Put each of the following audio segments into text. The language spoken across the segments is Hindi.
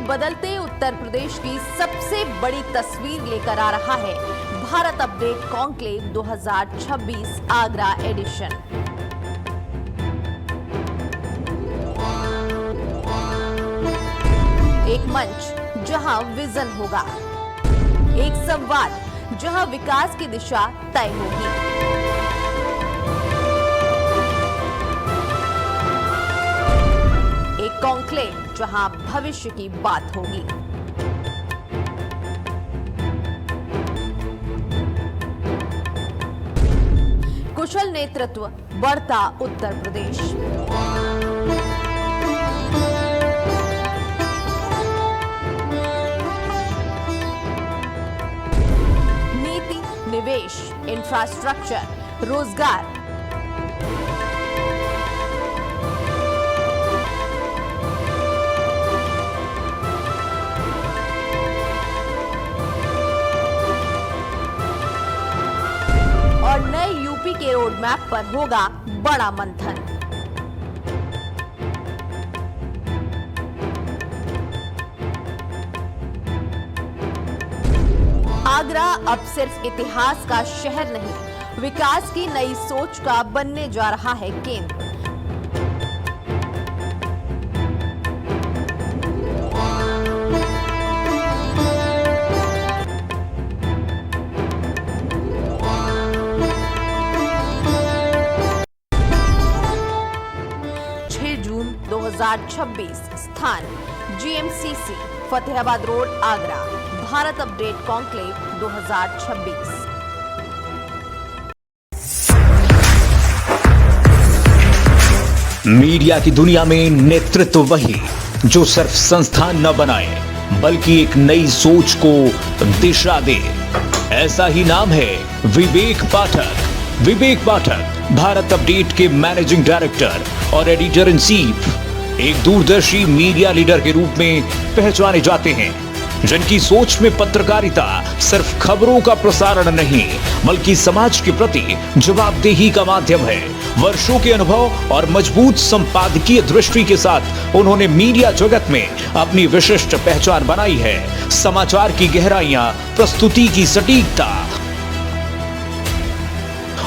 बदलते उत्तर प्रदेश की सबसे बड़ी तस्वीर लेकर आ रहा है Bharat update conclave 2026 Agra edition. एक मंच जहां विजन होगा, एक संवाद जहां विकास की दिशा तय होगी। एक कॉन्क्लेव जहां भविष्य की बात होगी। कुशल नेतृत्व, बढ़ता उत्तर प्रदेश। नीति, निवेश, इंफ्रास्ट्रक्चर, रोजगार। और नए यूपी के रोड मैप पर होगा बड़ा मंथन। आगरा अब सिर्फ इतिहास का शहर नहीं, विकास की नई सोच का बनने जा रहा है केंद्र। जून 2026, स्थान GMCC, Fatehabad road, Agra. Bharat update conclave 2026। Media की दुनिया में नेतृत्व वही जो सिर्फ संस्थान न बनाए बल्कि एक नई सोच को दिशा दे। ऐसा ही नाम है विवेक पाठक। विवेक पाठक भारत अपडेट के मैनेजिंग डायरेक्टर और एडिटर इन चीफ एक दूरदर्शी मीडिया लीडर के रूप में पहचाने जाते हैं, जिनकी सोच में पत्रकारिता सिर्फ खबरों का प्रसारण नहीं बल्कि समाज के प्रति जवाबदेही का माध्यम है। वर्षों के अनुभव और मजबूत संपादकीय दृष्टि के साथ उन्होंने मीडिया जगत में अपनी विशिष्ट पहचान बनाई है। समाचार की गहराइयां, प्रस्तुति की सटीकता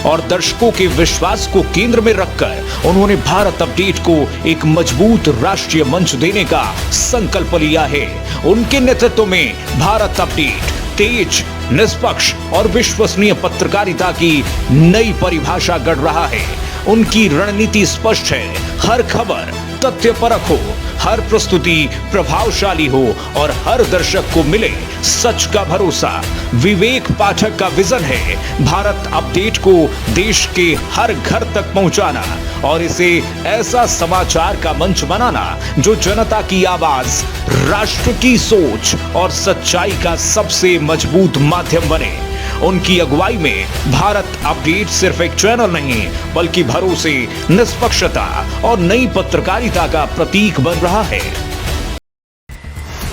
और दर्शकों के विश्वास को केंद्र में रखकर उन्होंने भारत अपडेट को एक मजबूत राष्ट्रीय मंच देने का संकल्प लिया है। उनके नेतृत्व में भारत अपडेट तेज, निष्पक्ष और विश्वसनीय पत्रकारिता की नई परिभाषा गढ़ रहा है। उनकी रणनीति स्पष्ट है, हर खबर तथ्यपरक हो, हर प्रस्तुति प्रभावशाली हो और हर दर्शक को मिले सच का भरोसा। विवेक पाठक का विजन है भारत अपडेट को देश के हर घर तक पहुंचाना और इसे ऐसा समाचार का मंच बनाना जो जनता की आवाज, राष्ट्र की सोच और सच्चाई का सबसे मजबूत माध्यम बने। उनकी अगुवाई में भारत अपडेट सिर्फ एक चैनल नहीं बल्कि भरोसे, निष्पक्षता और नई पत्रकारिता का प्रतीक बन रहा है।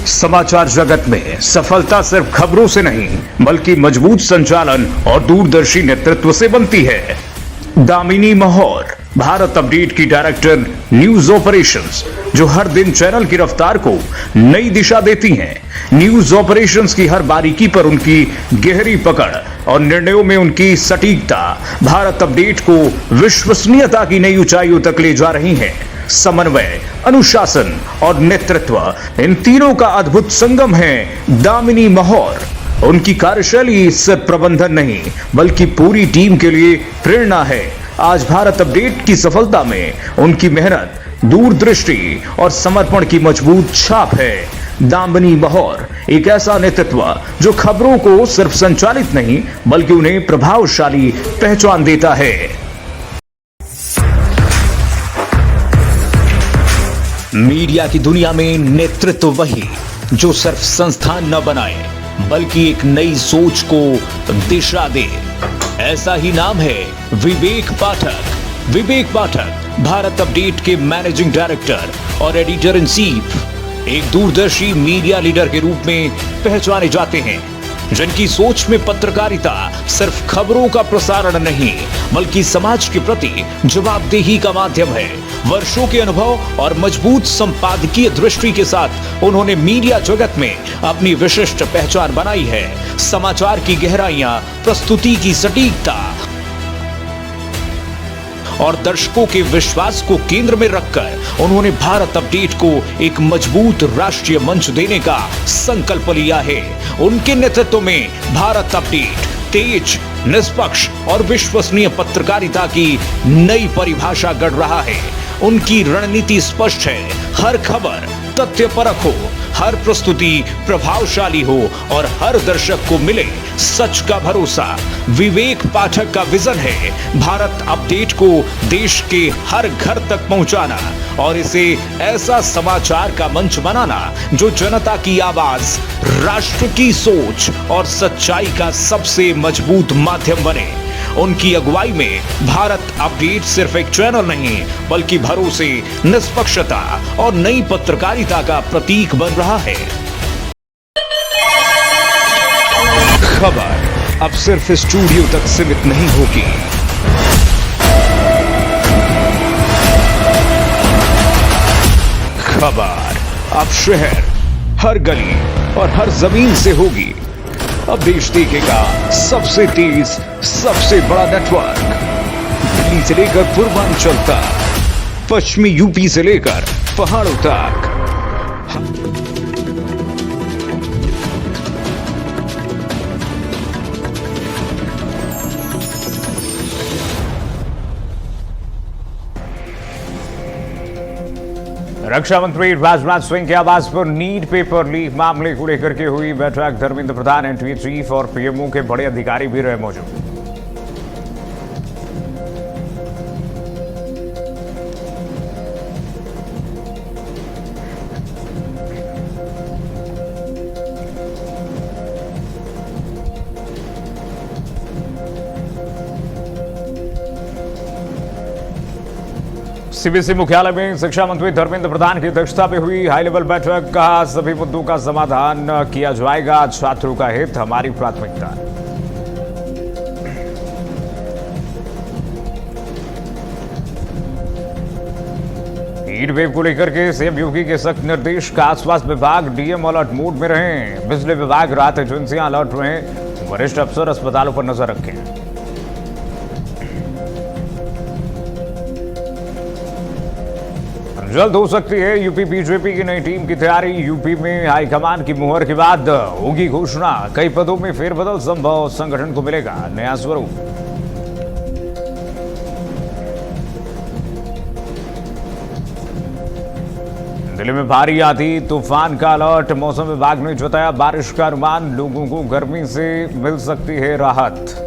समाचार जगत में सफलता सिर्फ खबरों से नहीं बल्कि मजबूत संचालन और दूरदर्शी नेतृत्व से बनती है। दामिनी महौर भारत अपडेट की डायरेक्टर न्यूज ऑपरेशंस, जो हर दिन चैनल की रफ्तार को नई दिशा देती हैं। न्यूज ऑपरेशंस की हर बारीकी पर उनकी गहरी पकड़ और निर्णयों में उनकी सटीकता भारत अपडेट को विश्वसनीयता की नई ऊंचाइयों तक ले जा रही हैं। समन्वय, अनुशासन और नेतृत्व, इन तीनों का अद्भुत संगम है दामिनी महौर। उनकी कार्यशैली सिर्फ प्रबंधन नहीं बल्कि पूरी टीम के लिए प्रेरणा है। आज भारत अपडेट की सफलता में उनकी मेहनत, दूरदृष्टि और समर्पण की मजबूत छाप है। दामिनी महौर एक ऐसा नेतृत्व जो खबरों को सिर्फ संचालित नहीं बल्कि उन्हें प्रभावशाली पहचान देता है। मीडिया की दुनिया में नेतृत्व वही जो सिर्फ संस्थान न बनाए बल्कि एक नई सोच को दिशा दे। ऐसा ही नाम है विवेक पाठक। विवेक पाठक भारत अपडेट के मैनेजिंग डायरेक्टर और एडिटर इन चीफ एक दूरदर्शी मीडिया लीडर के रूप में पहचाने जाते हैं, जिनकी सोच में पत्रकारिता सिर्फ खबरों का प्रसारण नहीं बल्कि समाज के प्रति जवाबदेही का माध्यम है। वर्षों के अनुभव और मजबूत संपादकीय दृष्टि के साथ उन्होंने मीडिया जगत में अपनी विशिष्ट पहचान बनाई है। समाचार की गहराइयां, प्रस्तुति की सटीकता और दर्शकों के विश्वास को केंद्र में रखकर उन्होंने भारत अपडेट को एक मजबूत राष्ट्रीय मंच देने का संकल्प लिया है। उनके नेतृत्व में भारत अपडेट तेज, निष्पक्ष और विश्वसनीय पत्रकारिता की नई परिभाषा गढ़ रहा है। उनकी रणनीति स्पष्ट है, हर खबर तथ्यपरक हो, हर प्रस्तुति प्रभावशाली हो और हर दर्शक को मिले सच का भरोसा। विवेक पाठक का विजन है भारत अपडेट को देश के हर घर तक पहुंचाना और इसे ऐसा समाचार का मंच बनाना जो जनता की आवाज, राष्ट्र की सोच और सच्चाई का सबसे मजबूत माध्यम बने। उनकी अगुवाई में भारत अपडेट सिर्फ एक चैनल नहीं बल्कि भरोसे, निष्पक्षता और नई पत्रकारिता का प्रतीक बन रहा है। खबर अब सिर्फ स्टूडियो तक सीमित नहीं होगी। खबर अब शहर, हर गली और हर जमीन से होगी। अब देश देखेगा सबसे तेज, सबसे बड़ा नेटवर्क, दिल्ली से लेकर पूर्वांचल तक, पश्चिमी यूपी से लेकर पहाड़ों तक। रक्षा मंत्री राजनाथ सिंह के आवास पर नीट पेपर लीक मामले को लेकर के हुई बैठक। धर्मेंद्र प्रधान, एनटीए चीफ और पीएमओ के बड़े अधिकारी भी रहे मौजूद। सीबीएसई मुख्यालय में शिक्षा मंत्री धर्मेंद्र प्रधान की अध्यक्षता में हुई हाई लेवल बैठक। कहा, सभी मुद्दों का समाधान किया जाएगा, छात्रों का हित हमारी प्राथमिकता। हीट वेव को लेकर के सीएम योगी के सख्त निर्देश। का स्वास्थ्य विभाग डीएम अलर्ट मोड में रहें, बिजली विभाग, राहत एजेंसियां अलर्ट रहें, वरिष्ठ अफसर अस्पतालों पर नजर रखें। जल्द हो सकती है यूपी बीजेपी की नई टीम की तैयारी। यूपी में हाईकमान की मुहर के बाद होगी घोषणा। कई पदों में फेरबदल संभव, संगठन को मिलेगा नया स्वरूप। दिल्ली में भारी आंधी तूफान का अलर्ट। मौसम विभाग ने जताया बारिश का अनुमान। लोगों को गर्मी से मिल सकती है राहत।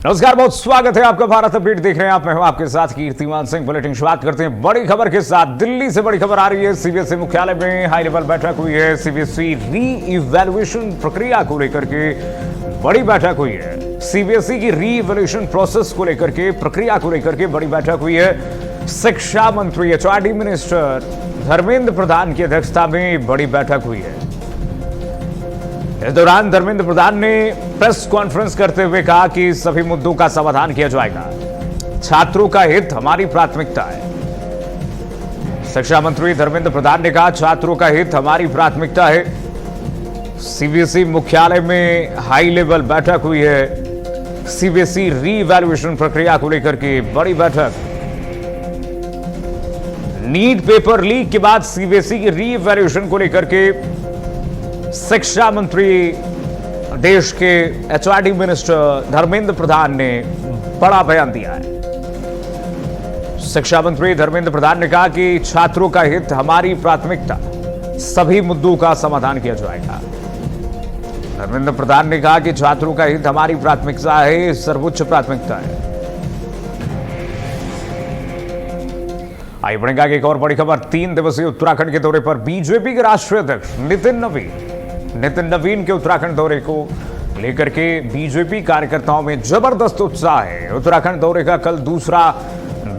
नमस्कार, बहुत स्वागत है आपका। भारत अपडेट देख रहे हैं आप, मैं हूं आपके साथ कीर्तिमान सिंह। बुलेटिन शुरुआत करते हैं बड़ी खबर के साथ। दिल्ली से बड़ी खबर आ रही है। सीबीएसई मुख्यालय में हाई लेवल बैठक हुई है। सीबीएसई री इवैल्यूएशन प्रक्रिया को लेकर के बड़ी बैठक हुई है। सीबीएसई की री इवैल्यूएशन प्रोसेस को लेकर के, प्रक्रिया को लेकर के बड़ी बैठक हुई है। शिक्षा मंत्री, एचआरडी मिनिस्टर धर्मेंद्र प्रधान की अध्यक्षता में बड़ी बैठक हुई है। इस दौरान धर्मेंद्र प्रधान ने प्रेस कॉन्फ्रेंस करते हुए कहा कि सभी मुद्दों का समाधान किया जाएगा, छात्रों का हित हमारी प्राथमिकता है। शिक्षा मंत्री धर्मेंद्र प्रधान ने कहा, छात्रों का हित हमारी प्राथमिकता है। सीबीएसई मुख्यालय में हाई लेवल बैठक हुई है। सीबीएसई री इवैल्यूएशन प्रक्रिया को लेकर के बड़ी बैठक। नीट पेपर लीक के बाद सीबीएसई की री इवैल्यूएशन को लेकर के शिक्षा मंत्री, देश के एचआरडी मिनिस्टर धर्मेंद्र प्रधान ने बड़ा बयान दिया है। शिक्षा मंत्री धर्मेंद्र प्रधान ने कहा कि छात्रों का हित हमारी प्राथमिकता, सभी मुद्दों का समाधान किया जाएगा। धर्मेंद्र प्रधान ने कहा कि छात्रों का हित हमारी प्राथमिकता है, सर्वोच्च प्राथमिकता है। आइए बढ़ेंगे आगे। एक और बड़ी खबर। 3 दिवसीय उत्तराखंड के दौरे पर बीजेपी के राष्ट्रीय अध्यक्ष नितिन नवीन के उत्तराखंड दौरे को लेकर के बीजेपी कार्यकर्ताओं में जबरदस्त उत्साह है। उत्तराखंड दौरे का कल दूसरा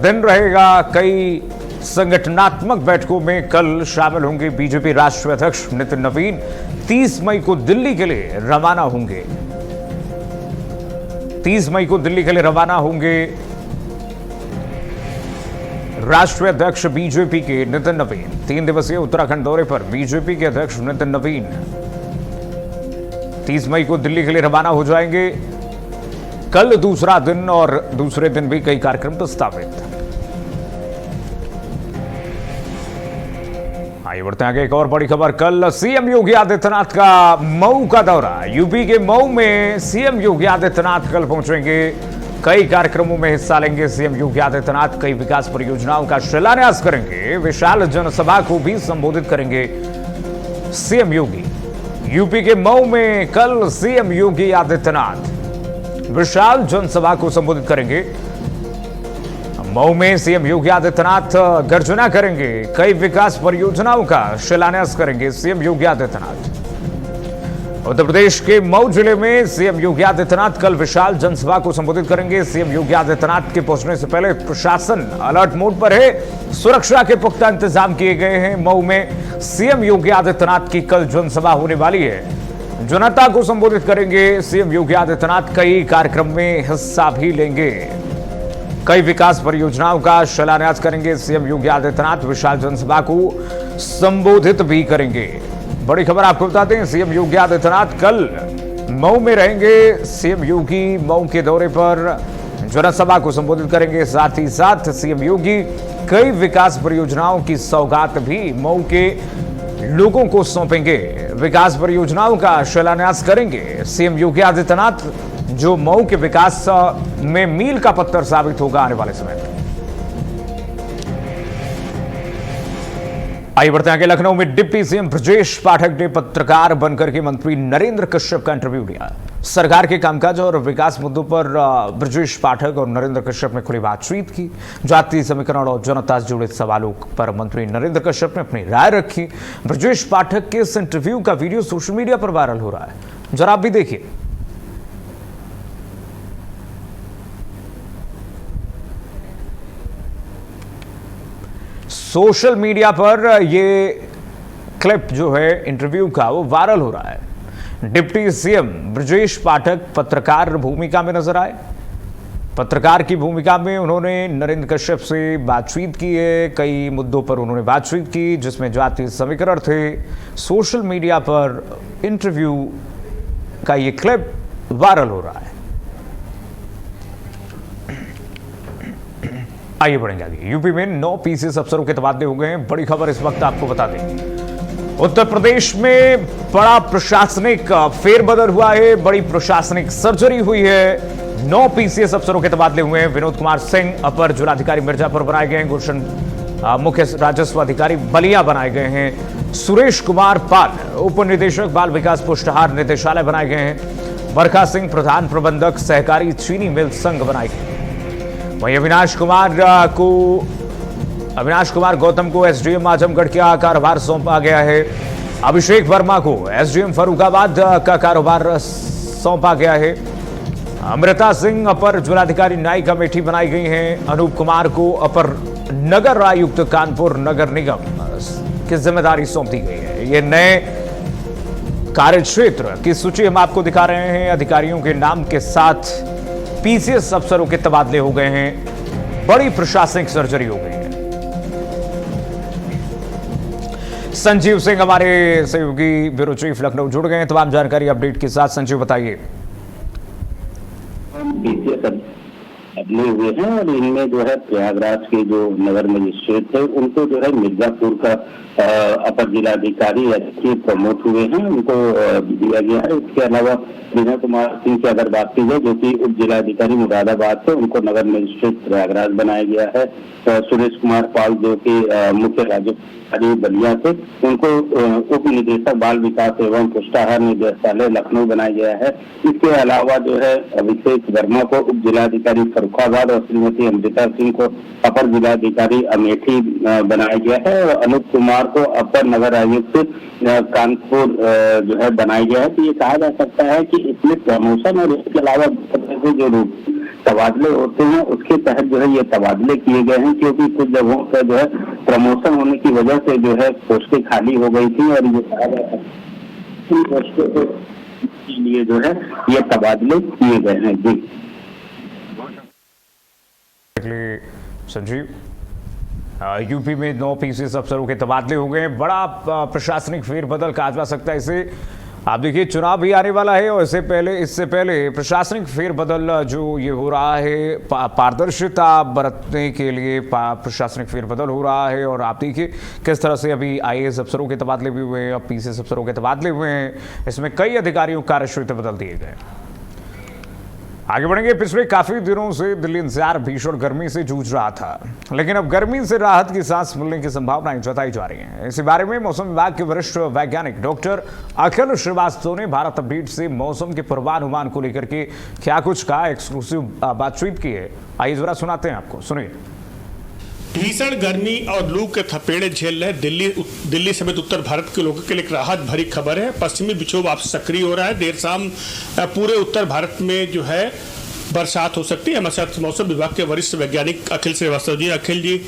दिन रहेगा। कई संगठनात्मक बैठकों में कल शामिल होंगे बीजेपी राष्ट्रीय अध्यक्ष नितिन नवीन। 30 मई को दिल्ली के लिए रवाना होंगे। 30 मई को दिल्ली के लिए रवाना होंगे राष्ट्रीय अध्यक्ष बीजेपी के नितिन नवीन। 3 दिवसीय उत्तराखंड दौरे पर बीजेपी के अध्यक्ष नितिन नवीन 30 मई को दिल्ली के लिए रवाना हो जाएंगे। कल दूसरा दिन और दूसरे दिन भी कई कार्यक्रम प्रस्तावित। आइए बढ़ते हैं आगे। एक और बड़ी खबर, कल सीएम योगी आदित्यनाथ का मऊ का दौरा। यूपी के मऊ में सीएम योगी आदित्यनाथ कल पहुंचेंगे। कई कार्यक्रमों में हिस्सा लेंगे सीएम योगी आदित्यनाथ। कई विकास परियोजनाओं का शिलान्यास करेंगे। विशाल जनसभा को भी संबोधित करेंगे सीएम योगी। यूपी के मऊ में कल सीएम योगी आदित्यनाथ विशाल जनसभा को संबोधित करेंगे। मऊ में सीएम योगी आदित्यनाथ गर्जना करेंगे। कई विकास परियोजनाओं का शिलान्यास करेंगे सीएम योगी आदित्यनाथ। उत्तर प्रदेश के मऊ जिले में सीएम योगी आदित्यनाथ कल विशाल जनसभा को संबोधित करेंगे। सीएम योगी आदित्यनाथ के पहुंचने से पहले प्रशासन अलर्ट मोड पर है। सुरक्षा के पुख्ता इंतजाम किए गए हैं। मऊ में सीएम योगी आदित्यनाथ की कल जनसभा होने वाली है। जनता को संबोधित करेंगे सीएम योगी आदित्यनाथ। कई कार्यक्रम में हिस्सा भी लेंगे। कई विकास परियोजनाओं का शिलान्यास करेंगे सीएम योगी आदित्यनाथ। विशाल जनसभा को संबोधित भी करेंगे। बड़ी खबर आपको बता दें, सीएम योगी आदित्यनाथ कल मऊ में रहेंगे। सीएम योगी मऊ के दौरे पर जनसभा को संबोधित करेंगे। साथ ही साथ सीएम योगी कई विकास परियोजनाओं की सौगात भी मऊ के लोगों को सौंपेंगे। विकास परियोजनाओं का शिलान्यास करेंगे सीएम योगी आदित्यनाथ, जो मऊ के विकास में मील का पत्थर साबित होगा आने वाले समय में। आइए बढ़ते हैं आगे। लखनऊ में डिप्टी सीएम ब्रजेश पाठक ने पत्रकार बनकर के मंत्री नरेंद्र कश्यप का इंटरव्यू लिया। सरकार के कामकाज और विकास मुद्दों पर ब्रजेश पाठक और नरेंद्र कश्यप ने खुली बातचीत की। जातीय समीकरण और जनता से जुड़े सवालों पर मंत्री नरेंद्र कश्यप ने अपनी राय रखी। ब्रजेश पाठक के इस इंटरव्यू का वीडियो सोशल मीडिया पर वायरल हो रहा है, जरा आप भी देखिए। सोशल मीडिया पर ये क्लिप जो है इंटरव्यू का वो वायरल हो रहा है। डिप्टी सीएम ब्रजेश पाठक पत्रकार भूमिका में नजर आए। पत्रकार की भूमिका में उन्होंने नरेंद्र कश्यप से बातचीत की है। कई मुद्दों पर उन्होंने बातचीत की, जिसमें जातीय समीकरण थे। सोशल मीडिया पर इंटरव्यू का ये क्लिप वायरल हो रहा है। आइए बढ़ेंगे आगे। यूपी में 9 पीसीएस अफसरों के तबादले हो गए हैं। बड़ी खबर इस वक्त आपको बता दें, उत्तर प्रदेश में बड़ा प्रशासनिक फेरबदल हुआ है। बड़ी प्रशासनिक सर्जरी हुई है। 9 पीसीएस अफसरों के तबादले हुए हैं। विनोद कुमार सिंह अपर जिलाधिकारी मिर्जापुर बनाए गए हैं। गुलशन मुख्य राजस्व अधिकारी बलिया बनाए गए हैं। सुरेश कुमार पाल उप निदेशक बाल विकास पुष्टहार निदेशालय बनाए गए हैं। बरखा सिंह प्रधान प्रबंधक सहकारी चीनी मिल संघ बनाए गए। वहीं अविनाश कुमार गौतम को एसडीएम आजमगढ़ का कारोबार सौंपा गया है। अभिषेक वर्मा को एसडीएम फर्रुखाबाद का कारोबार सौंपा गया है। अमृता सिंह अपर जिलाधिकारी न्यायिक अमेठी बनाई गई हैं। अनूप कुमार को अपर नगर आयुक्त कानपुर नगर निगम की जिम्मेदारी सौंप दी गई है। ये नए कार्यक्षेत्र की सूची हम आपको दिखा रहे हैं। अधिकारियों के नाम के साथ पीसीएस अफसरों के तबादले हो गए हैं। बड़ी प्रशासनिक सर्जरी हो गई है। संजीव सिंह हमारे सहयोगी ब्यूरो चीफ लखनऊ जुड़ गए हैं तमाम जानकारी अपडेट के साथ। संजीव बताइए। बदले हुए हैं और इनमें जो है प्रयागराज के जो नगर मजिस्ट्रेट थे उनको जो है मिर्जापुर का अपर जिलाधिकारी प्रमोट हुए हैं, उनको दिया गया है। इसके अलावा विनय कुमार सिंह की अगर बात की जाए जो कि उप जिलाधिकारी मुरादाबाद थे, उनको नगर मजिस्ट्रेट प्रयागराज बनाया गया है। सुरेश कुमार पाल जो कि मुख्य राज्यपाल बलिया थे, उनको उप निदेशक बाल विकास एवं पुष्टाहार निदेशालय लखनऊ बनाया गया है। इसके अलावा जो है अभिषेक वर्मा को उप जिलाधिकारी फर्रुखाबाद और श्रीमती अमृता सिंह को अपर जिलाधिकारी अमेठी बनाया गया है और अनूप कुमार को अपर नगर आयुक्त कानपुर जो है बनाया गया है। तो ये कहा जा सकता है कि इसमें प्रमोशन और इसके अलावा जो रूप तबादले होते हैं उसके तहत जो है ये तबादले किए गए हैं, क्योंकि कुछ जगहों पर जो है प्रमोशन होने की वजह से जो है पोस्टें खाली हो गई थी और ये कहा जाता है इन पोस्टों के लिए जो है ये तबादले किए गए हैं। जी संजीव, यूपी में 9 पीसीएस अफसरों के तबादले हो गए, बड़ा प्रशासनिक फेरबदल कहा जा सकता है इसे। आप देखिए चुनाव भी आने वाला है और इससे पहले प्रशासनिक फेरबदल जो ये हो रहा है, पारदर्शिता बरतने के लिए प्रशासनिक फेरबदल हो रहा है। और आप देखिए किस तरह से अभी आईएएस अफसरों के तबादले भी हुए हैं, अब पीसीएस अफसरों के तबादले हुए हैं, इसमें कई अधिकारियों को कार्यशैली बदल दिए गए। आगे बढ़ेंगे। पिछले काफी दिनों से दिल्ली एनसीआर भीषण गर्मी से जूझ रहा था, लेकिन अब गर्मी से राहत की सांस मिलने की संभावनाएं जताई जा रही हैं। इसी बारे में मौसम विभाग के वरिष्ठ वैज्ञानिक डॉक्टर अखिल श्रीवास्तव ने भारत अपडेट से मौसम के पूर्वानुमान को लेकर के क्या कुछ कहा, एक्सक्लूसिव बातचीत की है। आइए जरा सुनाते हैं आपको, सुनिए। भीषण गर्मी और लू के थपेड़े झेल रहे दिल्ली समेत उत्तर भारत के लोगों के लिए एक राहत भरी खबर है। पश्चिमी विक्षोभ अब सक्रिय हो रहा है। देर शाम पूरे उत्तर भारत में जो है बरसात हो सकती है। हमारे साथ मौसम विभाग के वरिष्ठ वैज्ञानिक अखिल श्रीवास्तव जी। अखिल जी,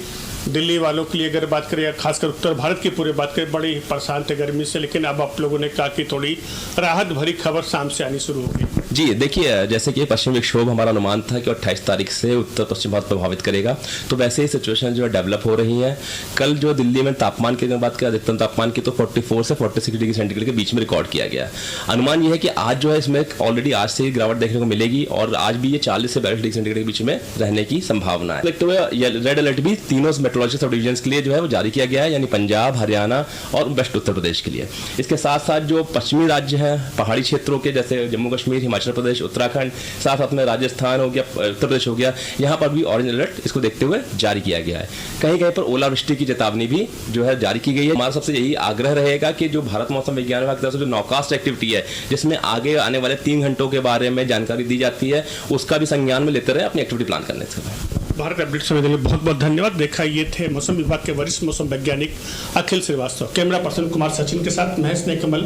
दिल्ली वालों के लिए अगर बात करें या खासकर उत्तर भारत की पूरी बात करें, बड़ी परेशान थे गर्मी से, लेकिन अब आप लोगों ने कहा कि थोड़ी राहत भरी खबर शाम से आनी शुरू होगी। जी देखिए, जैसे कि पश्चिमी विक्षोभ हमारा अनुमान था कि 28 तारीख से उत्तर पश्चिम भारत प्रभावित करेगा, तो वैसे ही सिचुएशन जो है डेवलप हो रही है। कल जो दिल्ली में तापमान की बात करें, अधिकतम तापमान की तो 44 से 46 डिग्री सेंटीग्रेड के बीच में रिकॉर्ड किया गया। अनुमान यह है कि आज जो है इसमें ऑलरेडी आज से ही गिरावट देखने को मिलेगी और आज भी ये 40 से 42 डिग्री सेंटीग्रेड के बीच में रहने की संभावना है। रेड अलर्ट भी तीनों मेट्रोलॉजी सब डिवीजन के लिए जो है वो जारी किया गया है, यानी पंजाब, हरियाणा और वेस्ट उत्तर प्रदेश के लिए। इसके साथ साथ जो पश्चिमी राज्य हैं, पहाड़ी क्षेत्रों के जैसे जम्मू कश्मीर, हिमाचल प्रदेश, उत्तराखंड, साथ में राजस्थान हो गया, उत्तर प्रदेश हो गया, यहाँ पर भी ऑरेंज अलर्ट इसको देखते हुए जारी किया गया है। कहीं कहीं पर ओलावृष्टि की चेतावनी भी जो है जारी की गई है। हमारा सबसे यही आग्रह रहेगा कि जो भारत मौसम विज्ञान विभाग की तरफ से जो नॉकास्ट एक्टिविटी है, जिसमें आगे आने वाले 3 घंटों के बारे में जानकारी दी जाती है, उसका भी संज्ञान में लेते रहे अपनी एक्टिविटी प्लान करने से। भारत अपडेट समय के लिए बहुत बहुत धन्यवाद। देखा ये थे मौसम विभाग के वरिष्ठ मौसम वैज्ञानिक अखिल श्रीवास्तव। कैमरा पर्सन कुमार सचिन के साथ महेश ने कमल,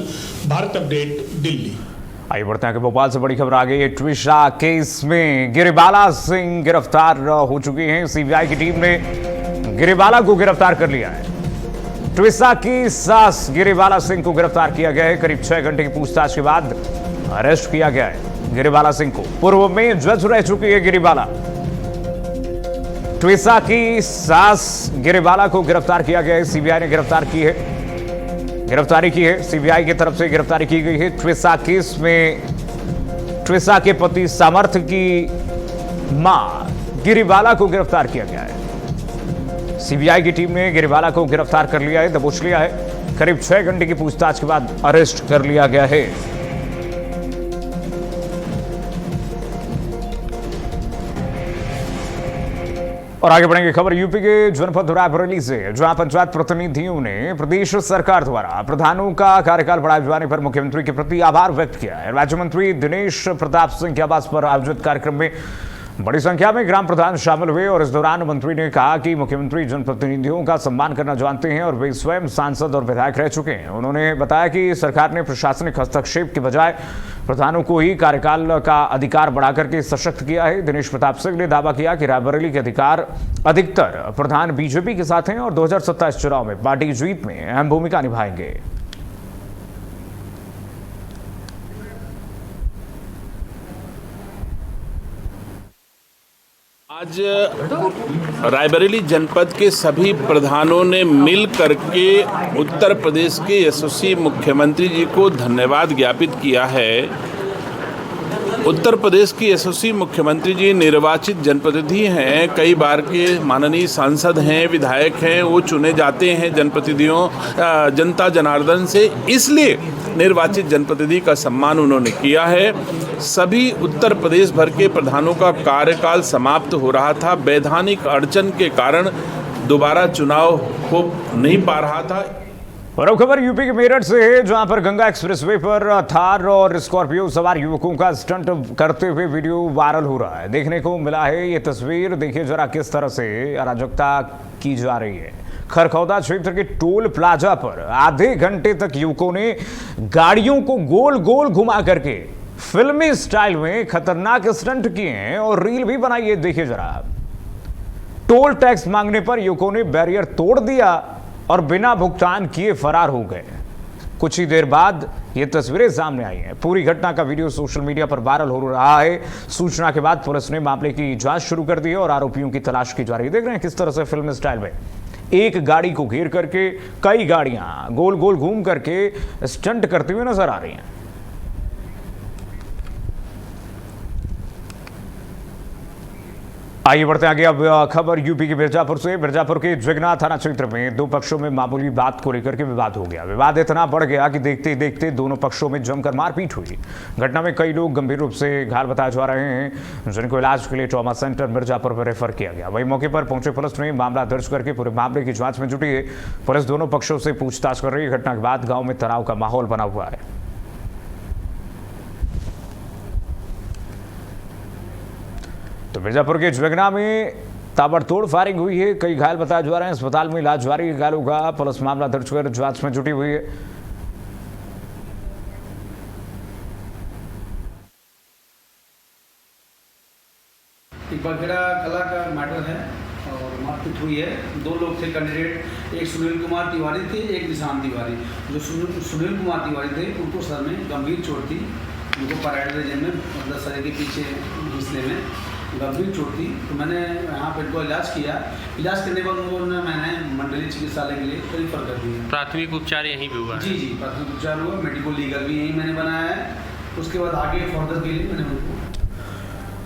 भारत अपडेट, दिल्ली। आइए बढ़ते हैं कि भोपाल से बड़ी खबर आ गई है। ट्विशा केस में गिरिबाला सिंह गिरफ्तार हो चुकी हैं। सीबीआई की टीम ने गिरिबाला को गिरफ्तार कर लिया है। ट्विशा की सास गिरिबाला सिंह को गिरफ्तार किया गया है। करीब 6 घंटे की पूछताछ के बाद अरेस्ट किया गया है गिरिबाला सिंह को। पूर्व में जज रह चुकी है गिरिबाला। ट्विशा की सास गिरिबाला को गिरफ्तार किया गया है। सीबीआई ने गिरफ्तारी की है। सीबीआई की तरफ से गिरफ्तारी की गई है। ट्विशा केस में ट्विशा के पति सामर्थ्य की मां गिरिबाला को गिरफ्तार किया गया है। सीबीआई की टीम ने गिरिबाला को गिरफ्तार कर लिया है, दबोच लिया है। करीब 6 घंटे की पूछताछ के बाद अरेस्ट कर लिया गया है। और आगे बढ़ेंगे खबर यूपी के जनपद रायबरेली से, जहां पंचायत प्रतिनिधियों ने प्रदेश सरकार द्वारा प्रधानों का कार्यकाल बढ़ाए जाने पर मुख्यमंत्री के प्रति आभार व्यक्त किया है। राज्य मंत्री दिनेश प्रताप सिंह के आवास पर आयोजित कार्यक्रम में बड़ी संख्या में ग्राम प्रधान शामिल हुए और इस दौरान मंत्री ने कहा कि मुख्यमंत्री जनप्रतिनिधियों का सम्मान करना जानते हैं और वे स्वयं सांसद और विधायक रह चुके हैं। उन्होंने बताया कि सरकार ने प्रशासनिक हस्तक्षेप के बजाय प्रधानों को ही कार्यकाल का अधिकार बढ़ाकर के सशक्त किया है। दिनेश प्रताप सिंह ने दावा किया कि रायबरेली के अधिकतर प्रधान बीजेपी के साथ हैं और 2027 चुनाव में पार्टी जीत में अहम भूमिका निभाएंगे। आज रायबरेली जनपद के सभी प्रधानों ने मिल करके उत्तर प्रदेश के यशस्वी मुख्यमंत्री जी को धन्यवाद ज्ञापित किया है। उत्तर प्रदेश के यशस्वी मुख्यमंत्री जी निर्वाचित जनप्रतिनिधि हैं, कई बार के माननीय सांसद हैं, विधायक हैं, वो चुने जाते हैं जनप्रतिनिधियों जनता जनार्दन से, इसलिए निर्वाचित जनप्रतिनिधि का सम्मान उन्होंने किया है। सभी उत्तर प्रदेश भर के प्रधानों का कार्यकाल समाप्त हो रहा था, वैधानिक अड़चन के कारण दोबारा चुनाव हो नहीं पा रहा था। और अब खबर यूपी के मेरठ से है, जहां पर गंगा एक्सप्रेसवे पर थार और स्कॉर्पियो सवार युवकों का स्टंट करते हुए वीडियो वायरल हो रहा है। देखने को मिला है ये तस्वीर, देखिए जरा किस तरह से अराजकता की जा रही है। खरखौदा क्षेत्र के टोल प्लाजा पर आधे घंटे तक युवकों ने गाड़ियों को गोल गोल घुमा करके फिल्मी स्टाइल में खतरनाक स्टंट किए हैं और रील भी बनाई है। देखिए जरा, टोल टैक्स मांगने पर युवकों ने बैरियर तोड़ दिया और बिना भुगतान किए फरार हो गए। कुछ ही देर बाद ये तस्वीरें सामने आई हैं। पूरी घटना का वीडियो सोशल मीडिया पर वायरल हो रहा है। सूचना के बाद पुलिस ने मामले की जांच शुरू कर दी है और आरोपियों की तलाश की जा रही है। देख रहे हैं किस तरह से फिल्म स्टाइल में एक गाड़ी को घेर करके कई गाड़ियां गोल गोल घूम करके स्टंट करते हुए नजर आ रही हैं। आइए बढ़ते आगे। अब खबर यूपी के मिर्जापुर से। मिर्जापुर के जगना थाना क्षेत्र में दो पक्षों में मामूली बात को लेकर के विवाद हो गया। विवाद इतना बढ़ गया कि देखते ही देखते दोनों पक्षों में जमकर मारपीट हुई। घटना में कई लोग गंभीर रूप से घायल बताए जा रहे हैं, जिनको इलाज के लिए ट्रॉमा सेंटर मिर्जापुर में रेफर किया गया। वहीं मौके पर पहुंचे पुलिस ने मामला दर्ज करके पूरे मामले की जांच में जुटी है। पुलिस दोनों पक्षों से पूछताछ कर रही है। घटना के बाद गाँव में तनाव का माहौल बना हुआ है। तो मिर्जापुर के जगना में ताबड़तोड़ फायरिंग हुई है। कई घायल बताए जा रहे हैं। अस्पताल में इलाज जारी है घायलों का। पुलिस मामला दर्ज कर जांच में जुटी हुई है। बघेड़ा कला का मैटर है और मारपीट हुई है। दो लोग थे कैंडिडेट, एक सुनील कुमार तिवारी थे, एक निशान तिवारी। जो सुनील कुमार तिवारी थे उनको सर में गंभीर चोट थी। उनको पैराइड रीजन में मतलब सर के पीछे हिस्से में गंभीर चोट थी। तो मैंने यहाँ पर इनको इलाज किया। इलाज करने के बाद उन्होंने मैंने मंडली चिकित्सालय के लिए रेफर कर दिया। प्राथमिक उपचार यहीं भी हुआ? जी, प्राथमिक उपचार हुआ। मेडिकल लीगल भी यहीं मैंने बनाया है। उसके बाद आगे फर्दर के लिए मैंने उनको।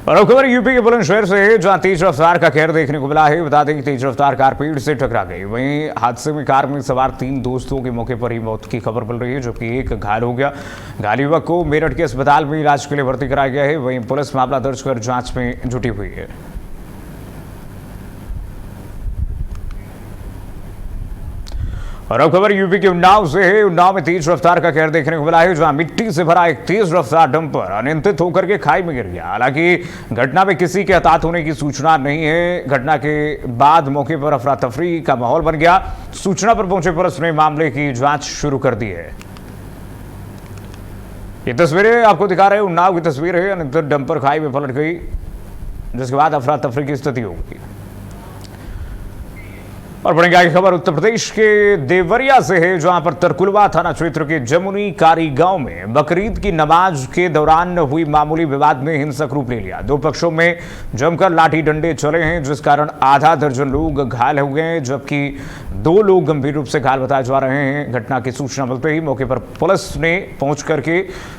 और खबर यूपी के बुलंदशहर से, जहां तेज रफ्तार का कहर देखने को मिला है। बता दें कि तेज रफ्तार कार पेड़ से टकरा गई। वहीं हादसे में कार में सवार 3 दोस्तों के मौके पर ही मौत की खबर मिल रही है, जबकि एक घायल हो गया। घायल युवक को मेरठ के अस्पताल में इलाज के लिए भर्ती कराया गया है। वहीं पुलिस मामला दर्ज कर जांच में जुटी हुई है। और अब खबर यूपी के उन्नाव से है। उन्नाव में तेज रफ्तार का कहर देखने को मिला है, जहां मिट्टी से भरा एक तेज रफ्तार डंपर अनियंत्रित होकर के खाई में गिर गया। हालांकि घटना में किसी के हताहत होने की सूचना नहीं है। घटना के बाद मौके पर अफरा तफरी का माहौल बन गया। सूचना पर पहुंचे पुलिस ने मामले की जांच शुरू कर दी है। ये तस्वीरें आपको दिखा रहे हैं, उन्नाव की तस्वीर है। अनियंत्रित डंपर खाई में पलट गई, जिसके बाद अफरा तफरी की स्थिति हो गई। और बढ़ेंगे आगे खबर उत्तर प्रदेश के देवरिया से है, जहां पर तरकुलवा थाना क्षेत्र के जमुनी कारी गांव में बकरीद की नमाज के दौरान हुई मामूली विवाद ने हिंसक रूप ले लिया। दो पक्षों में जमकर लाठी डंडे चले हैं, जिस कारण आधा दर्जन लोग घायल हो गए हैं, जबकि 2 लोग गंभीर रूप से घायल बताए जा रहे हैं। घटना की सूचना मिलते ही मौके पर पुलिस ने पहुंच करके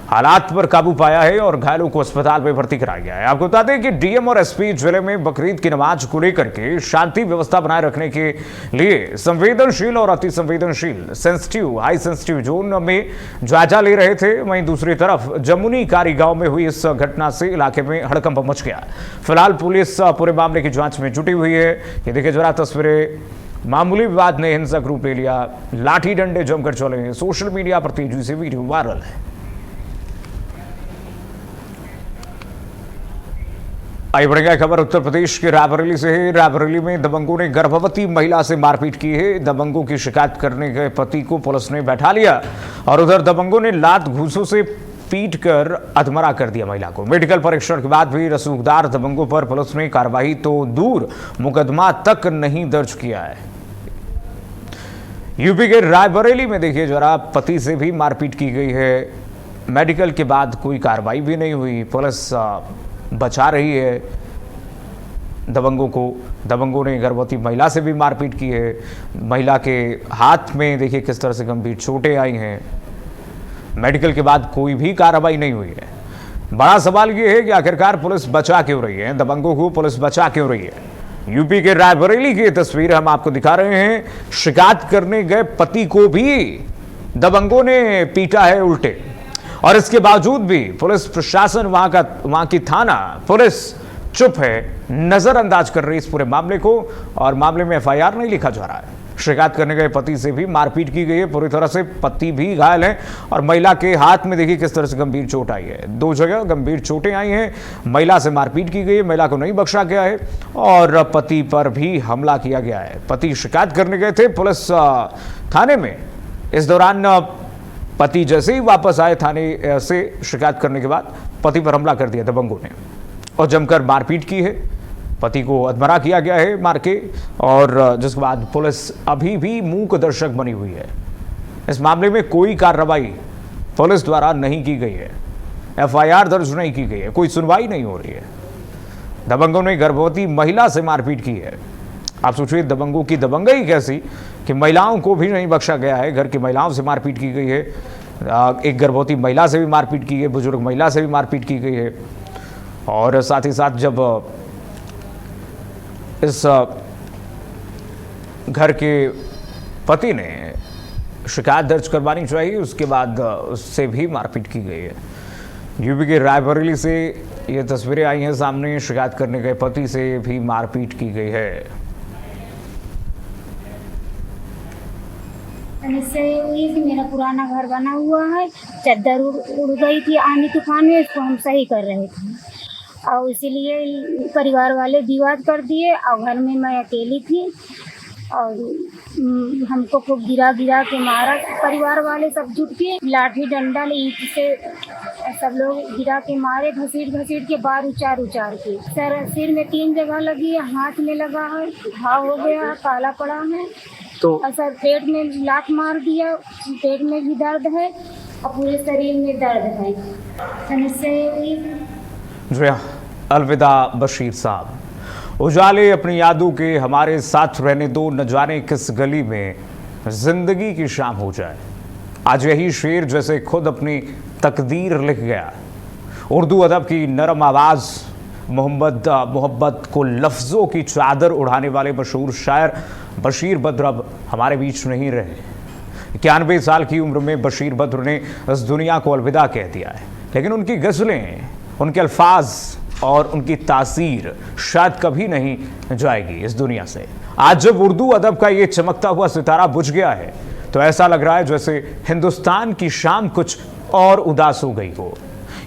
हालात पर काबू पाया है और घायलों को अस्पताल में भर्ती कराया गया है। आपको बता दें कि डीएम और एसपी जिले में बकरीद की नमाज को लेकर के शांति व्यवस्था बनाए रखने के लिए संवेदनशील और अति संवेदनशील सेंसिटिव हाई सेंसिटिव जोन में जायजा ले रहे थे। वहीं दूसरी तरफ जमुनी कारी गांव में हुई इस घटना से इलाके में हड़कंप मच गया। फिलहाल पुलिस पूरे मामले की जांच में जुटी हुई है। ये देखिए जरा तस्वीरें, मामूली विवाद ने हिंसक रूप ले लिया। लाठी डंडे जमकर चले हैं। सोशल मीडिया पर तेजी से वीडियो वायरल है। आइए बढ़ेंगे खबर उत्तर प्रदेश के रायबरेली से है। रायबरेली में दबंगों ने गर्भवती महिला से मारपीट की है। दबंगों की शिकायत करने गए पति को पुलिस ने बैठा लिया और उधर दबंगों ने लात घूंसों से पीट कर अधमरा कर दिया महिला को। मेडिकल परीक्षण के बाद भी रसूखदार दबंगों पर पुलिस ने कार्रवाई तो दूर, मुकदमा तक नहीं दर्ज किया है। यूपी के रायबरेली में देखिए जरा, पति से भी मारपीट की गई है। मेडिकल के बाद कोई कार्रवाई भी नहीं हुई। पुलिस बचा रही है दबंगों को। दबंगों ने गर्भवती महिला से भी मारपीट की है। महिला के हाथ में देखिए किस तरह से गंभीर चोटें आई हैं। मेडिकल के बाद कोई भी कार्रवाई नहीं हुई है। बड़ा सवाल यह है कि आखिरकार पुलिस बचा क्यों रही है, दबंगों को पुलिस बचा क्यों रही है। यूपी के रायबरेली की तस्वीर हम आपको दिखा रहे हैं। शिकायत करने गए पति को भी दबंगों ने पीटा है उल्टे, और इसके बावजूद भी पुलिस प्रशासन, वहां की थाना पुलिस चुप है, नजरअंदाज कर रही है इस पूरे मामले को, और मामले में एफआईआर नहीं लिखा जा रहा है। शिकायत करने गए पति से भी मारपीट की गई है पूरी तरह से। पति भी घायल है और महिला के हाथ में देखिए किस तरह से गंभीर चोट आई है। 2 जगह गंभीर चोटें आई हैं। महिला से मारपीट की गई है, महिला को नहीं बख्शा गया है और पति पर भी हमला किया गया है। पति शिकायत करने गए थे पुलिस थाने में। इस दौरान पति जैसे ही वापस आए थाने से शिकायत करने के बाद पति पर हमला कर दिया दबंगों ने और जमकर मारपीट की है। पति को अधमरा किया गया है मार के, और जिसके बाद पुलिस अभी भी मूक दर्शक बनी हुई है। इस मामले में कोई कार्रवाई पुलिस द्वारा नहीं की गई है, एफआईआर दर्ज नहीं की गई है, कोई सुनवाई नहीं हो रही है। दबंगों ने गर्भवती महिला से मारपीट की है। आप सोचिए दबंगों की दबंगई कैसी कि महिलाओं को भी नहीं बख्शा गया है, घर की महिलाओं से मारपीट की गई है, एक गर्भवती महिला से भी मारपीट की है, बुजुर्ग महिला से भी मारपीट की गई है। और साथ ही साथ जब इस घर के पति ने शिकायत दर्ज करवानी चाहिए, उसके बाद उससे भी मारपीट की गई है। यूपी के रायबरेली से ये तस्वीरें आई हैं सामने, शिकायत करने गए पति से भी मारपीट की गई है। इससे हुई कि मेरा पुराना घर बना हुआ है, चद्दर उड़ गई थी आंधी तूफान में, इसको हम सही कर रहे थे और इसीलिए परिवार वाले विवाद कर दिए और घर में मैं अकेली थी और हमको खूब गिरा के मारा। परिवार वाले सब जुट के लाठी डंडा ईंट से सब लोग गिरा के मारे, घसीट के बार उचार के। सिर में 3 जगह लगी है, हाथ में लगा है, घाव हो गया, काला पड़ा है तो सर पेट में लात मार दिया, पेट में भी दर्द है और पूरे शरीर में दर्द है। जी अलविदा बशीर साहब। उजाले अपनी यादों के हमारे साथ रहने दो, न जाने किस गली में जिंदगी की शाम हो जाए। आज यही शेर जैसे खुद अपनी तकदीर लिख गया। उर्दू अदब की नरम आवाज़, मोहब्बत को लफ्ज़ों की चादर उड़ाने वाले मशहूर शायर बशीर बद्र अब हमारे बीच नहीं रहे। 91 साल की उम्र में बशीर बद्र ने इस दुनिया को अलविदा कह दिया है, लेकिन उनकी गज़लें, उनके अल्फाज और उनकी तासीर शायद कभी नहीं जाएगी इस दुनिया से। आज जब उर्दू अदब का ये चमकता हुआ सितारा बुझ गया है तो ऐसा लग रहा है जैसे हिंदुस्तान की शाम कुछ और उदास हो गई हो।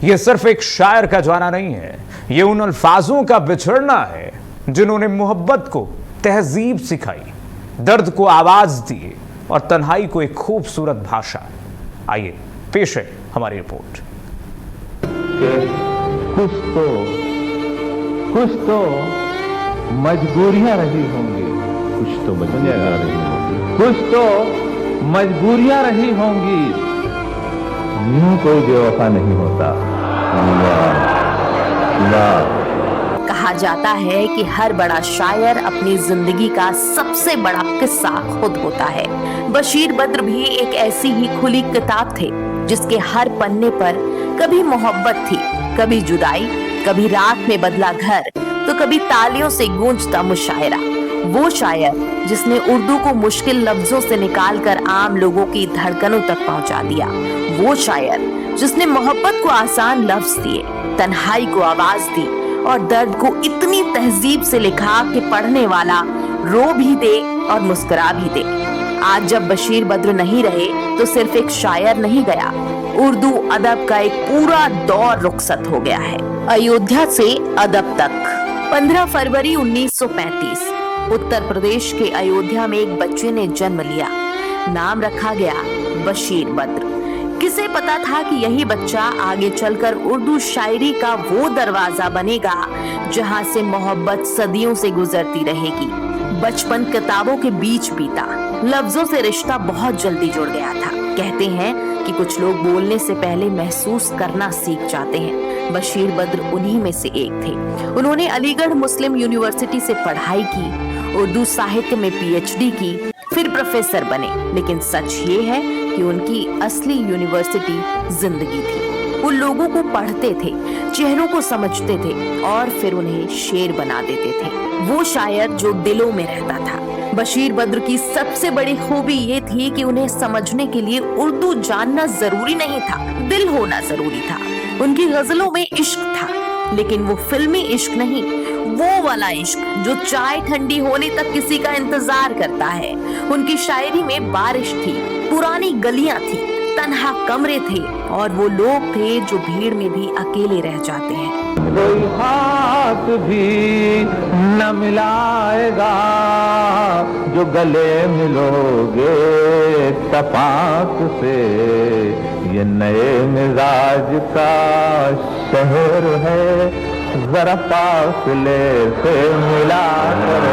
ये सिर्फ एक शायर का जाना नहीं है, ये उन अल्फाजों का बिछड़ना है जिन्होंने मोहब्बत को तहजीब सिखाई, दर्द को आवाज दी और तन्हाई को एक खूबसूरत भाषा। आइए पेश है हमारी रिपोर्ट। कुछ तो मजबूरियां रही होंगी, कुछ तो मजबूरियां रही होंगी। यूं कोई बेवफा नहीं होता। कहा जाता है कि हर बड़ा शायर अपनी जिंदगी का सबसे बड़ा किस्सा खुद होता है। बशीर बद्र भी एक ऐसी ही खुली किताब थे जिसके हर पन्ने पर कभी मोहब्बत थी, कभी जुदाई, कभी रात में बदला घर, तो कभी तालियों से गूंजता मुशायरा। वो शायर जिसने उर्दू को मुश्किल लफ्जों से निकालकर आम लोगों की धड़कनों तक पहुंचा दिया। वो शायर जिसने मोहब्बत को आसान लफ्ज दिए, तन्हाई को आवाज दी और दर्द को इतनी तहजीब से लिखा कि पढ़ने वाला रो भी दे और मुस्कुरा भी दे। आज जब बशीर बद्र नहीं रहे तो सिर्फ एक शायर नहीं गया, उर्दू अदब का एक पूरा दौर रुखसत हो गया है। अयोध्या से अदब तक। 15 फरवरी 1935 उत्तर प्रदेश के अयोध्या में एक बच्चे ने जन्म लिया। नाम रखा गया बशीर बद्र। किसे पता था कि यही बच्चा आगे चलकर उर्दू शायरी का वो दरवाजा बनेगा जहां से मोहब्बत सदियों से गुजरती रहेगी। बचपन किताबों के बीच बीता, लफ्जों से रिश्ता बहुत जल्दी जुड़ गया था। कहते हैं कि कुछ लोग बोलने से पहले महसूस करना सीख जाते हैं। बशीर बद्र उन्हीं में से एक थे। उन्होंने अलीगढ़ मुस्लिम यूनिवर्सिटी से पढ़ाई की, उर्दू साहित्य में पीएचडी की, फिर प्रोफेसर बने। लेकिन सच ये है कि उनकी असली यूनिवर्सिटी जिंदगी थी। वो लोगों को पढ़ते थे, चेहरों को समझते थे और फिर उन्हें शेर बना देते थे। वो शायर जो दिलों में रहता था। बशीर बद्र की सबसे बड़ी खूबी ये थी कि उन्हें समझने के लिए उर्दू जानना जरूरी नहीं था, दिल होना जरूरी था। उनकी गजलों में इश्क था, लेकिन वो फिल्मी इश्क नहीं, वो वाला इश्क जो चाय ठंडी होने तक किसी का इंतजार करता है। उनकी शायरी में बारिश थी, पुरानी गलियां थी, तन्हा कमरे थे और वो लोग थे जो भीड़ में भी अकेले रह जाते हैं। हाथ भी न मिलाएगा, जो गले मिलोगे तपाक से। ये नए मिजाज का शहर है, जरा फासले से मिला कर।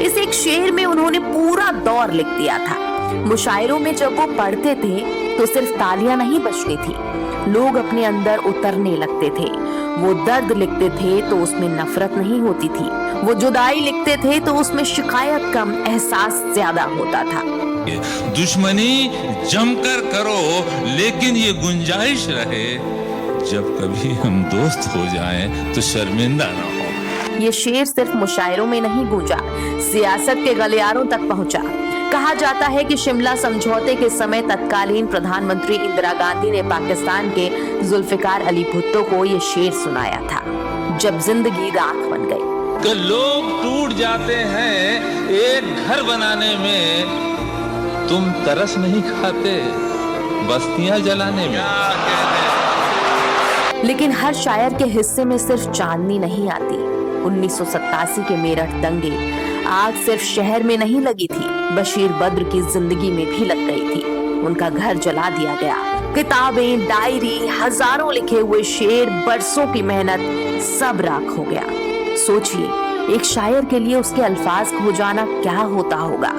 इस एक शेर में उन्होंने पूरा दौर लिख दिया था। मुशायरों में जब वो पढ़ते थे तो सिर्फ तालियां नहीं बजती थी, लोग अपने अंदर उतरने लगते थे। वो दर्द लिखते थे तो उसमें नफरत नहीं होती थी, वो जुदाई लिखते थे तो उसमें शिकायत कम, एहसास ज्यादा होता था। दुश्मनी जमकर करो, लेकिन ये गुंजाइश रहे जब कभी हम दोस्त हो जाएं तो शर्मिंदा ना हो। ये शेर सिर्फ मुशायरों में नहीं गूंजा, सियासत के गलियारों तक पहुंचा। कहा जाता है कि शिमला समझौते के समय तत्कालीन प्रधानमंत्री इंदिरा गांधी ने पाकिस्तान के जुल्फिकार अली भुट्टो को ये शेर सुनाया था, जब जिंदगी राख बन गई। कि लोग टूट जाते हैं एक घर बनाने में, तुम तरस नहीं खाते बस्तियां जलाने में। लेकिन हर शायर के हिस्से में सिर्फ चांदनी नहीं आती। 1987 के मेरठ दंगे, आग सिर्फ शहर में नहीं लगी थी, बशीर बद्र की जिंदगी में भी लग गई थी। उनका घर जला दिया गया, किताबें, डायरी, हजारों लिखे हुए शेर, बरसों की मेहनत सब राख हो गया। सोचिए, एक शायर के लिए उसके अल्फाज खो जाना क्या होता होगा।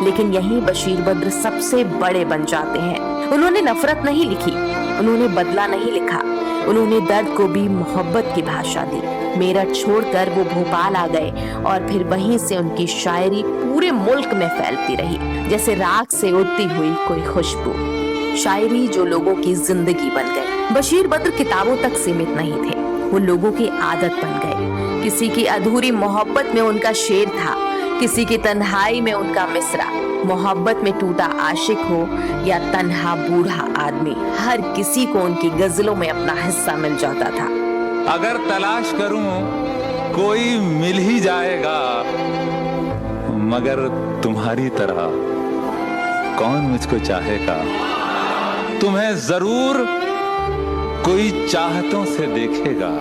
लेकिन यही बशीर बद्र सबसे बड़े बन जाते हैं। उन्होंने नफरत नहीं लिखी, उन्होंने बदला नहीं लिखा, उन्होंने दर्द को भी मोहब्बत की भाषा दी। मेरठ छोड़कर वो भोपाल आ गए और फिर वहीं से उनकी शायरी पूरे मुल्क में फैलती रही, जैसे राख से उड़ती हुई कोई खुशबू। शायरी जो लोगों की जिंदगी बन गई। बशीर बद्र किताबों तक सीमित नहीं थे, वो लोगों की आदत बन गए। किसी की अधूरी मोहब्बत में उनका शेर था, किसी की तन्हाई में उनका मिसरा। मोहब्बत में टूटा आशिक हो या तन्हा बूढ़ा आदमी, हर किसी को उनकी गजलों में अपना हिस्सा मिल जाता था। अगर तलाश करूं कोई मिल ही जाएगा, मगर तुम्हारी तरह कौन मुझको चाहेगा। तुम्हें जरूर कोई चाहतों से देखेगा,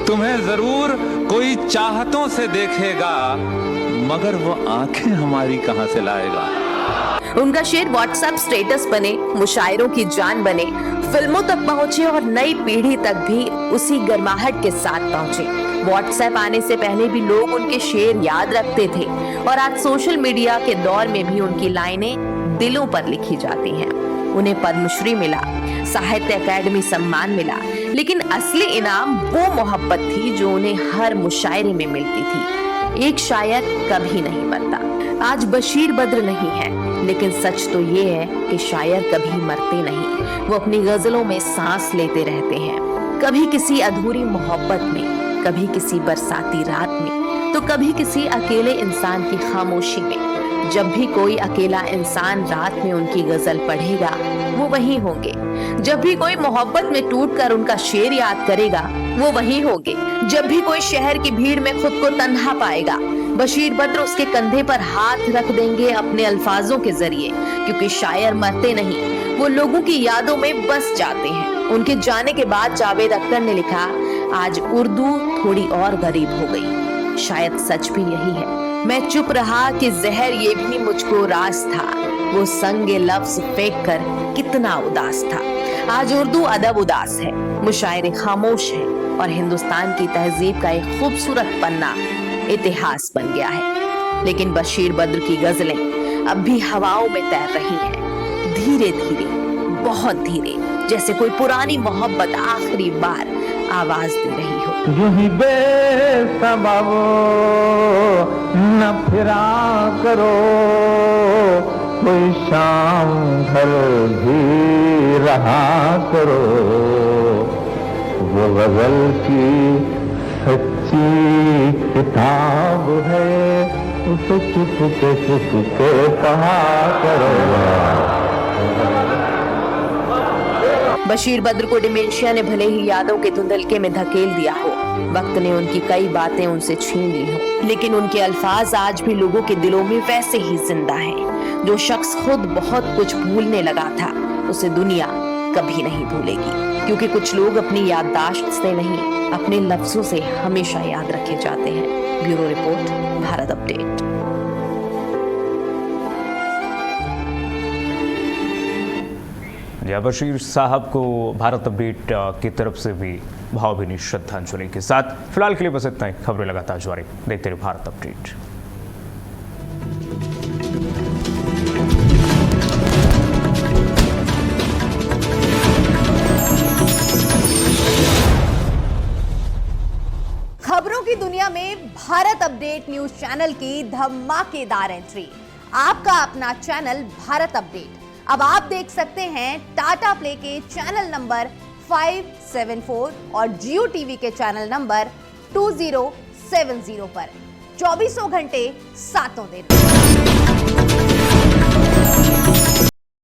तुम्हें जरूर कोई चाहतों से देखेगा, मगर वो आंखें हमारी कहां से लाएगा। उनका शेर व्हाट्सएप स्टेटस बने, मुशायरों की जान बने, फिल्मों तक पहुंचे और नई पीढ़ी तक भी उसी गर्माहट के साथ पहुंचे। व्हाट्सएप आने से पहले भी लोग उनके शेर याद रखते थे और आज सोशल मीडिया के दौर में भी उनकी लाइनें दिलों पर लिखी जाती हैं। उन्हें पद्मश्री मिला, साहित्य अकादमी सम्मान मिला, लेकिन असली इनाम वो मोहब्बत थी जो उन्हें हर मुशायरे में मिलती थी। एक शायर कभी नहीं मरता। आज बशीर बद्र नहीं है, लेकिन सच तो ये है कि शायर कभी मरते नहीं। वो अपनी गजलों में सांस लेते रहते हैं, कभी किसी अधूरी मोहब्बत में, कभी किसी बरसाती रात में, तो कभी किसी अकेले इंसान की खामोशी में। जब भी कोई अकेला इंसान रात में उनकी गजल पढ़ेगा, वो वहीं होंगे। जब भी कोई मोहब्बत में टूटकर उनका शेर याद करेगा, वो वहीं होंगे। जब भी कोई शहर की भीड़ में खुद को तन्हा पाएगा, बशीर बद्र उसके कंधे पर हाथ रख देंगे अपने अल्फाजों के जरिए, क्योंकि शायर मरते नहीं, वो लोगों की यादों में बस जाते हैं। उनके जाने के बाद जावेद अख्तर ने लिखा, आज उर्दू थोड़ी और गरीब हो गई। शायद सच भी यही है। मैं चुप रहा कि जहर ये भी मुझको रास था, वो संगे लफ्ज फेंक कर कितना उदास था। आज उर्दू अदब उदास है, मुशायरे खामोश है और हिंदुस्तान की तहजीब का एक खूबसूरत पन्ना इतिहास बन गया है। लेकिन बशीर बद्र की गजलें अब भी हवाओं में तैर रही हैं, धीरे धीरे, बहुत धीरे, जैसे कोई पुरानी मोहब्बत आखिरी बार आवाज दे रही हो। यूं ही बेसबब न फिरा करो, कोई शाम घर भी रहा करो। वो गजल की सच्ची किताब है, उसे चुपके पढ़ा करो। बशीर बद्र को डिमेंशिया ने भले ही यादों के धुंधलके में धकेल दिया हो, वक्त ने उनकी कई बातें उनसे छीन ली हो, लेकिन उनके अल्फाज आज भी लोगों के दिलों में वैसे ही जिंदा हैं। जो शख्स खुद बहुत कुछ भूलने लगा था, उसे दुनिया कभी नहीं भूलेगी। क्योंकि कुछ लोग अपनी याददाश्त से नहीं, अपने लफ्जों से हमेशा याद रखे जाते हैं। Bureau report, Bharat update. Bashir साहब को भारत अपडेट की तरफ से भी भावभीनी श्रद्धांजलि के साथ फिलहाल के लिए बस इतना ही। खबरें लगातार जारी, देखते रहिए भारत अपडेट। खबरों की दुनिया में भारत अपडेट न्यूज चैनल की धमाकेदार एंट्री। आपका अपना चैनल भारत अपडेट अब आप देख सकते हैं टाटा प्ले के चैनल नंबर 574 और जियो टीवी के चैनल नंबर 2070 पर 24 घंटे 7 दिन।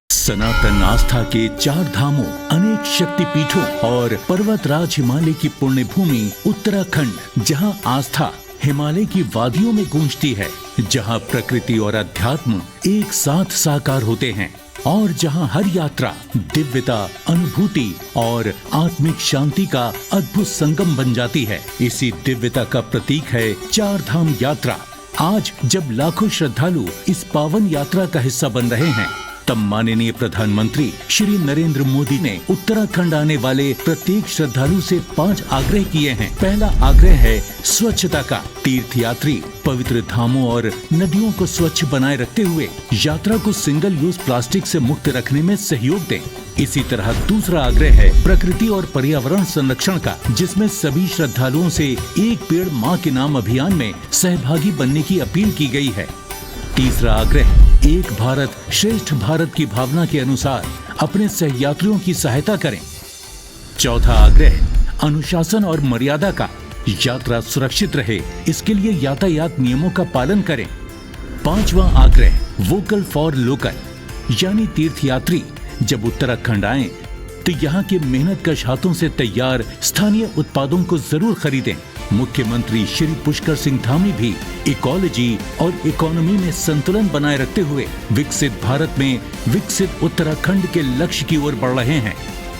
सनातन आस्था के 4 धामों, अनेक शक्तिपीठों और पर्वतराज हिमालय की पुण्य भूमि उत्तराखंड, जहां आस्था हिमालय की वादियों में गूंजती है, जहां प्रकृति और अध्यात्म एक साथ साकार होते हैं और जहां हर यात्रा दिव्यता, अनुभूति और आत्मिक शांति का अद्भुत संगम बन जाती है। इसी दिव्यता का प्रतीक है 4 धाम यात्रा। आज जब लाखों श्रद्धालु इस पावन यात्रा का हिस्सा बन रहे हैं, तब माननीय प्रधानमंत्री श्री नरेंद्र मोदी ने उत्तराखंड आने वाले प्रत्येक श्रद्धालु से 5 आग्रह किए हैं। पहला आग्रह है स्वच्छता का। तीर्थयात्री पवित्र धामों और नदियों को स्वच्छ बनाए रखते हुए यात्रा को सिंगल यूज प्लास्टिक से मुक्त रखने में सहयोग दें। इसी तरह दूसरा आग्रह है प्रकृति और पर्यावरण संरक्षण का, जिसमें सभी श्रद्धालुओं से एक पेड़ माँ के नाम अभियान में सहभागी बनने की अपील की गई है। तीसरा आग्रह एक भारत श्रेष्ठ भारत की भावना के अनुसार अपने सहयात्रियों की सहायता करें। चौथा आग्रह अनुशासन और मर्यादा का, यात्रा सुरक्षित रहे इसके लिए यातायात नियमों का पालन करें। पांचवा आग्रह वोकल फॉर लोकल, यानी तीर्थयात्री जब उत्तराखंड आए तो यहाँ के मेहनतकश हाथों से तैयार स्थानीय उत्पादों को जरूर खरीदें। मुख्यमंत्री श्री पुष्कर सिंह धामी भी इकोलॉजी और इकोनॉमी में संतुलन बनाए रखते हुए विकसित भारत में विकसित उत्तराखंड के लक्ष्य की ओर बढ़ रहे हैं।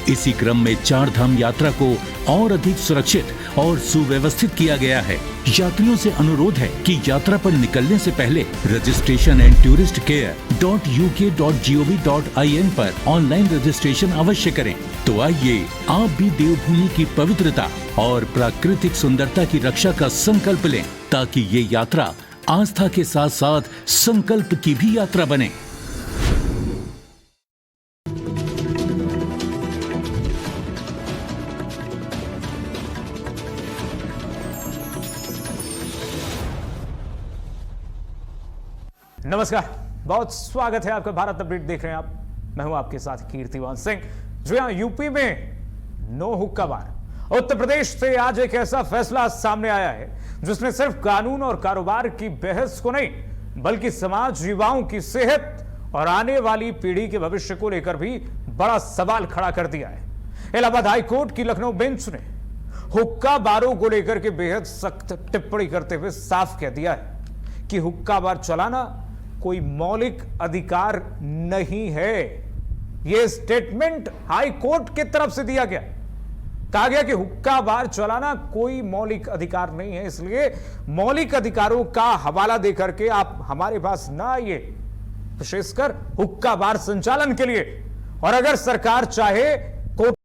इसी क्रम में 4 धाम यात्रा को और अधिक सुरक्षित और सुव्यवस्थित किया गया है। यात्रियों से अनुरोध है कि यात्रा पर निकलने से पहले registration and tourist care .uk.gov.in पर ऑनलाइन रजिस्ट्रेशन अवश्य करें। तो आइए आप भी देवभूमि की पवित्रता और प्राकृतिक सुंदरता की रक्षा का संकल्प लें, ताकि ये यात्रा आस्था के साथ साथ संकल्प की भी यात्रा बने। नमस्कार, बहुत स्वागत है आपका। भारत अपडेट देख रहे हैं आप, मैं हूं आपके साथ कीर्तिवान सिंह। जो यहां यूपी में नो हुक्का बार, उत्तर प्रदेश से आज एक ऐसा फैसला सामने आया है जिसने सिर्फ कानून और कारोबार की बहस को नहीं, बल्कि समाज, युवाओं की सेहत और आने वाली पीढ़ी के भविष्य को लेकर भी बड़ा सवाल खड़ा कर दिया है। इलाहाबाद हाईकोर्ट की लखनऊ बेंच ने हुक्का बारों को लेकर के बेहद सख्त टिप्पणी करते हुए साफ कह दिया है कि हुक्का बार चलाना कोई मौलिक अधिकार नहीं है। यह स्टेटमेंट हाई कोर्ट की तरफ से दिया गया। कहा गया कि हुक्का बार चलाना कोई मौलिक अधिकार नहीं है, इसलिए मौलिक अधिकारों का हवाला देकर के आप हमारे पास ना आइए, विशेषकर हुक्का बार संचालन के लिए। और अगर सरकार चाहे